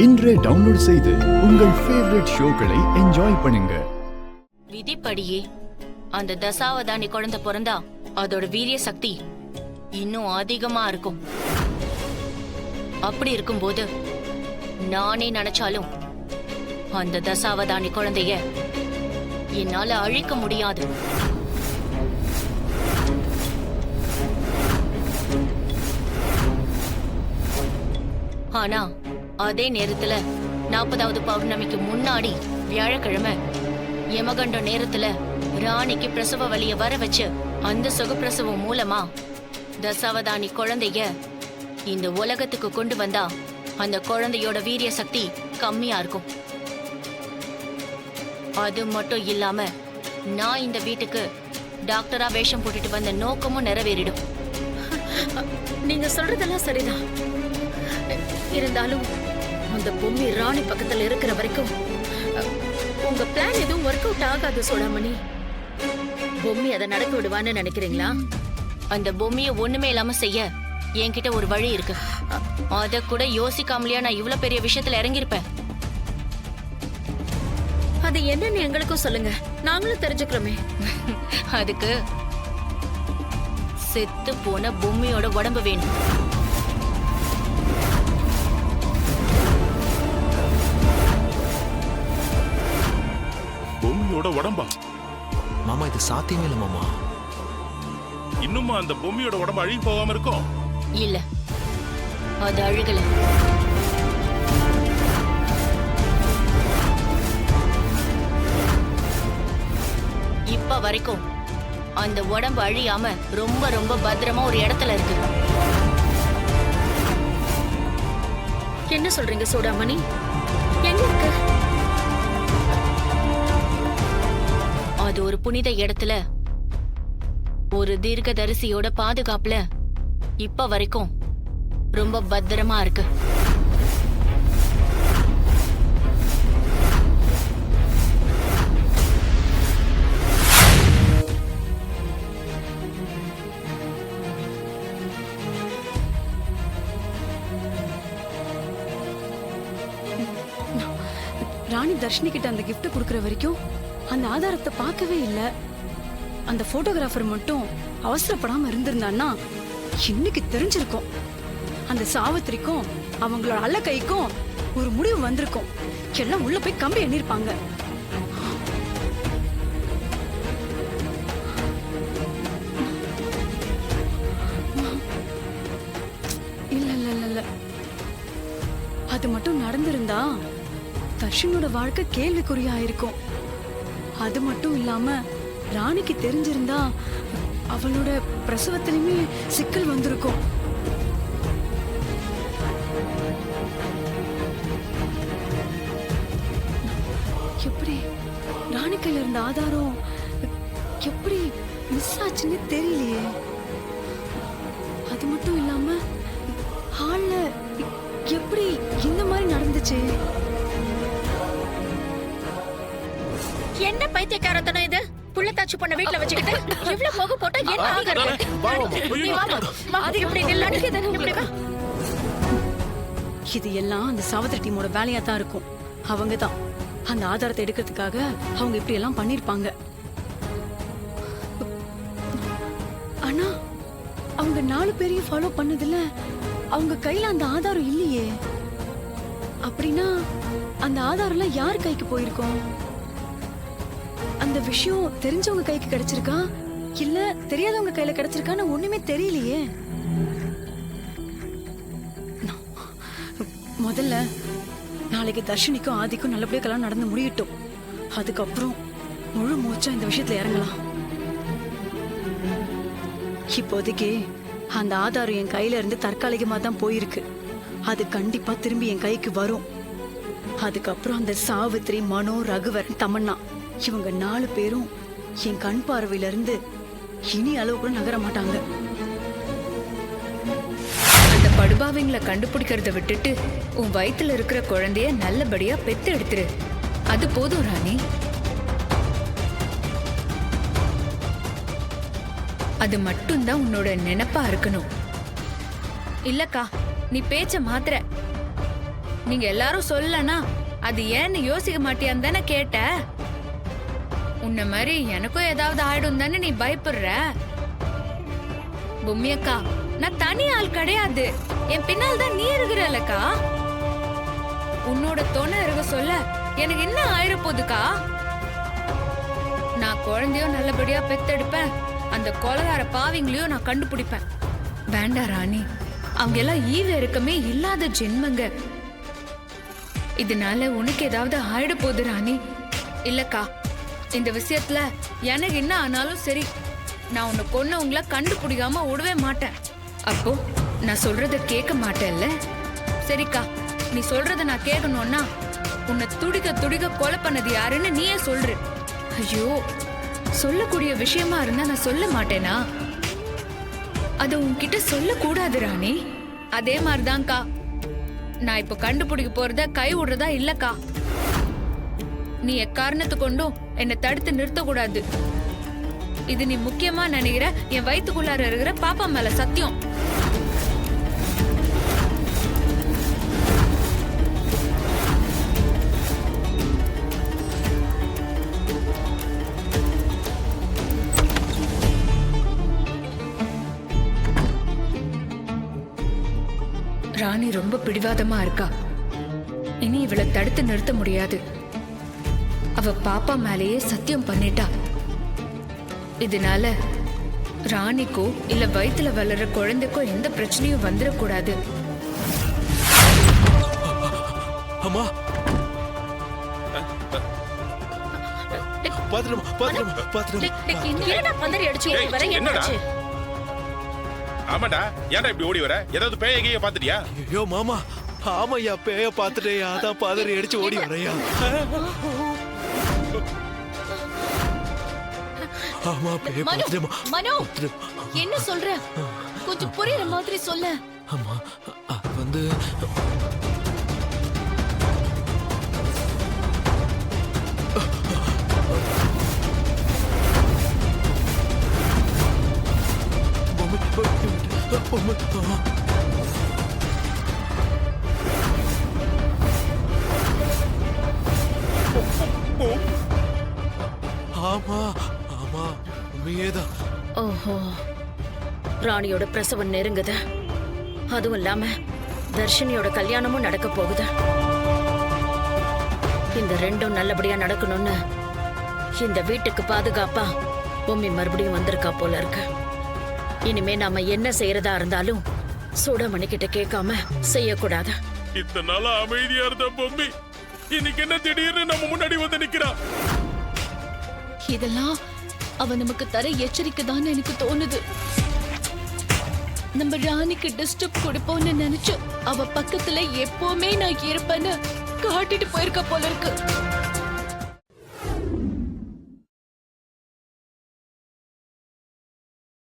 இன்றே டவுன்லோட் செய்து உங்கள் ஃபேவரட் ஷோக்களை என்ஜாய் பண்ணுங்க. விதிப்படியே அந்த தசாவதானி குழந்தை பிறந்தா அதோட வீரிய சக்தி இன்னும் அதிகமா இருக்கும். அப்படி இருக்கும்போது நானே நினைச்சாலும் அந்த தசாவதானி குழந்தைய என்னால அழிக்க முடியாது. ஆனா அதே நேரத்துல 40வது பௌர்ணமிக்கு முன்னாடி வியாழக்கிழமை யமகண்ட நேரத்துல ராணிக்கு பிரசவ வலிய வர வச்சு அந்த சுகப்பிரசவம் மூலமா தசாவதானி குழந்தைய இந்த உலகத்துக்கு கொண்டு வந்தா அந்த குழந்தையோட வீரிய சக்தி கம்மியா இருக்கும். அது மட்டும் இல்லாம நான் இந்த வீட்டுக்கு டாக்டரா வேஷம் போட்டுட்டு வந்த நோக்கமும் நிறைவேறிடும். நீங்க சொல்றதெல்லாம் சரிதான். இருந்தாலும் அந்த பொம்மி ராணி பக்கத்துல இருக்கிற வரைக்கும் உங்க பிளான் எதுவும் ஒர்க் அவுட் ஆகாது சோடாமணி. பொம்மி அதை நடக்க விடுவான்னு நினைக்கிறீங்களா? அந்த பொம்மைய ஒண்ணுமே இல்லாம செய்ய என்கிட்ட ஒரு வழி இருக்கு. அத கூட யோசிக்காமலையா நான் இவ்வளவு பெரிய விஷயத்துல இறங்கியிருப்பேன். அது என்னன்னு எங்களுக்கும் சொல்லுங்க, நாங்களும் தெரிஞ்சுக்கிறோமே. அதுக்கு செத்து போன பொம்மையோட உடம்பு வேணும். பொம்மியோட உடம்பா? மாமா இது சாத்தியமே இல்ல மாமா. இன்னுமா அந்த பொம்மியோட உடம்பு அழுகி போகாம இருக்கும்? இல்ல, அது அழுகல. இப்ப வரைக்கும் அந்த உடம்பு அழியாம ரொம்ப ரொம்ப பத்திரமா ஒரு இடத்துல இருக்கு. என்ன சொல்றீங்க சோடாமணி? எங்க இருக்கு? அது ஒரு புனித இடத்துல ஒரு தீர்க்கதரிசியோட பாதுகாப்புல இப்ப வரைக்கும் ரொம்ப பத்திரமா இருக்கு. ராணி தர்ஷினி கிட்ட அந்த கிஃப்ட் கொடுக்கற வரைக்கும் அந்த ஆதாரத்தை பார்க்கவே இல்ல. அந்த போட்டோகிராஃபர் மட்டும் அவசரப்படாம இருந்திருந்தான்னா இன்னைக்கு தெரிஞ்சிருக்கும். அந்த சாவித்திரிக்கும் அவங்களோட அல்ல கைக்கும் ஒரு முடிவு வந்திருக்கும். எல்லாம் உள்ள போய் கம்பி எண்ணிருப்பாங்க. இல்ல இல்ல இல்ல இல்ல, அது மட்டும் நடந்திருந்தா தர்ஷனோட வாழ்க்கை கேள்விக்குறியா இருக்கும். அது மட்டும் இல்லாம ராணிக்கு தெரிஞ்சிருந்தா அவளோட பிரசவத்திலுமே சிக்கல் வந்திருக்கும். எப்படி ராணி கையில இருந்த ஆதாரம் எப்படி மிஸ் ஆச்சுன்னு தெரியலையே. அது மட்டும் இல்லாம ஹால்ல எப்படி இந்த மாதிரி நடந்துச்சு? என்ன பைத்தியக்காரத்தனம் இது? புள்ளத்தாச்சி பொண்ண வீட்ல வச்சுக்கிட்டு இவ்ளோ போக போட்டா என்ன ஆகிறது? அது இப்படி நில்லடிக்குது. இப்படி வா. இது எல்லாம் அந்த சாவித்திரி டீமோட வேலையா தான் இருக்கும். அவங்க தான் அந்த ஆதாரத்தை எடுக்கிறதுக்காக அவங்க இப்படி எல்லாம் பண்ணிருப்பாங்க. ஆனா அவங்க 4 பேரையும் ஃபாலோ பண்ணதுல அவங்க கையில அந்த ஆதாரம் இல்லையே. அப்படின்னா அந்த ஆதாரம் எல்லாம் யார் கைக்கு போயிருக்கோம்? அந்த விஷயம் தெரிஞ்சவங்க கைக்கு கிடைச்சிருக்கா இல்ல தெரியாதவங்க கையில கிடைச்சிருக்கான்னு ஒண்ணுமே தெரியலையே. முதல்ல நாளைக்கு தர்ஷினிக்கும் ஆதிக்கும் நல்லபடியா கல்யாணம் நடந்து முடியட்டும். அதுக்கப்புறம் முழு மூச்சா இந்த விஷயத்துல இறங்கலாம். இப்போதைக்கு அந்த ஆதாரம் என் கையில இருந்து தற்காலிகமா தான் போயிருக்கு. அது கண்டிப்பா திரும்பி என் கைக்கு வரும். அதுக்கப்புறம் அந்த சாவித்திரி, மனோ, ரகுவரன், தமன்னா இவங்க 4 பேரும் என் கண் பார்வையில இருந்து இனி அளவு கூட நகர மாட்டாங்க. அந்த படுபாவிங்களை கண்டுபிடிக்கிறத விட்டுட்டு உன் வயித்துல இருக்கிற குழந்தைய நல்லபடியா பெத்து எடுத்துரு. அது போதும் ராணி. அது மட்டும்தான் உன்னோட நினைப்பா இருக்கணும். இல்லக்கா, நீ பேச்ச மாத்திர. நீங்க எல்லாரும் சொல்லலனா அது ஏன்னு யோசிக்க மாட்டியான்னு தானே கேட்ட. உன்ன மாதிரி எனக்கும் ஏதாவது ஆயிடும் தானே நீ பயப்படுற. பொம்மி அக்கா, நான் தனி ஆள் கிடையாது. என் பின்னால் தான் நீ இருக்கிறல்லக்கா. உன்னோட துணை இருக்க சொல்ல எனக்கு என்ன ஆயிர போகுதுக்கா? நான் குழந்தையும் நல்லபடியா பெத்தெடுப்பேன். அந்த கொலகார பாவிங்களையும் நான் கண்டுபிடிப்பேன். வேண்டா ராணி, அவங்க எல்லாம் ஈவ இருக்கமே இல்லாத ஜென்மங்க. இதனால உனக்கு ஏதாவது ஆயிட போகுது ராணி. இல்லக்கா, இந்த விஷயத்துல எனக்கு என்ன ஆனாலும் சரி, நான் உன்னை கொன்னவங்கள கண்டுபிடிக்காம விடவே மாட்டேன். அப்போ நான் சொல்றத கேட்க மாட்டேன்ல? சரிக்கா, நீ சொல்றத நான் கேட்கணும்னா உன்னை துடிக்க துடிக்க கொலை பண்ணது யாருன்னு நீயே சொல்ற. ஐயோ, சொல்லக்கூடிய விஷயமா இருந்தா நான் சொல்ல மாட்டேனா? அது உன்கிட்ட சொல்லக்கூடாது ராணி. அதே மாதிரிதான்க்கா, நான் இப்ப கண்டுபிடிக்க போறத கை விடுறதா இல்லக்கா. நீ எக்காரணத்து கொண்டும் என்னை தடுத்து நிறுத்த கூடாது. இது நீ முக்கியமா நினைக்கிற என் வயிற்றுக்குள்ளார இருக்கிற பாப்பா மேல சத்தியம். ராணி ரொம்ப பிடிவாதமா இருக்கா. இனி இவளை தடுத்து நிறுத்த முடியாது. அவ பாப்பா மேலேயே சத்தியம் பண்ணிட்டா. இதனால ராணிக்கோ இல்ல வயித்துல வளர்ற குழந்தைக்கோ எந்த பிரச்சனையும் வந்துடக்கூடாது. அம்மா, பாத்துறமா பாத்துறமா பாத்துறமா. என்னடா பந்தரி அடிச்சு ஓடி வர? என்னடா? என்னாச்சு? ஆமாடா, ஏன்டா இப்படி ஓடி வர? ஏதாவது பேய கீய பாத்துட்டியா? ஐயோ மாமா, ஆமாய்யா, பேய பாத்துட்டேயா, அதான் பாதறி அடிச்சு ஓடி வரையா. ஆமா, பேய பாத்துட்டேமா. மனோ, என்ன சொல்ற? கொஞ்சம் புரியுற மாதிரி சொல்ல. ஆமா, அது வந்து ஆமா ஆமா, உண்மையேதான். ஓஹோ, ராணியோட பிரசவம் நெருங்குது. அதுவும் இல்லாம தர்ஷினியோட கல்யாணமும் நடக்க போகுது. இந்த ரெண்டும் நல்லபடியா நடக்கணும்னு இந்த வீட்டுக்கு பாதுகாப்பா பொம்மி மறுபடியும் வந்திருக்கா போல இருக்கு. இனிமே நாம என்ன செய்யறதா இருந்தாலும் சூடமணி கிட்ட கேட்காம செய்யக்கூடாது. இத்தனை நாளா அமைதியா இருந்த பொம்மி இன்னைக்கு என்ன திடீர்னு நம்ம முன்னாடி வந்து நிக்கிறா? இதெல்லாம் அவ நமக்கு தர எச்சரிக்கை தான் எனக்கு தோணுது. நம்ம ராணிக்கு டிஸ்டர்ப் கொடுப்போம்னு நினைச்சு அவ பக்கத்துல எப்பவுமே நான் இருப்பேன்னு காட்டிட்டு போயிருக்க போல இருக்கு.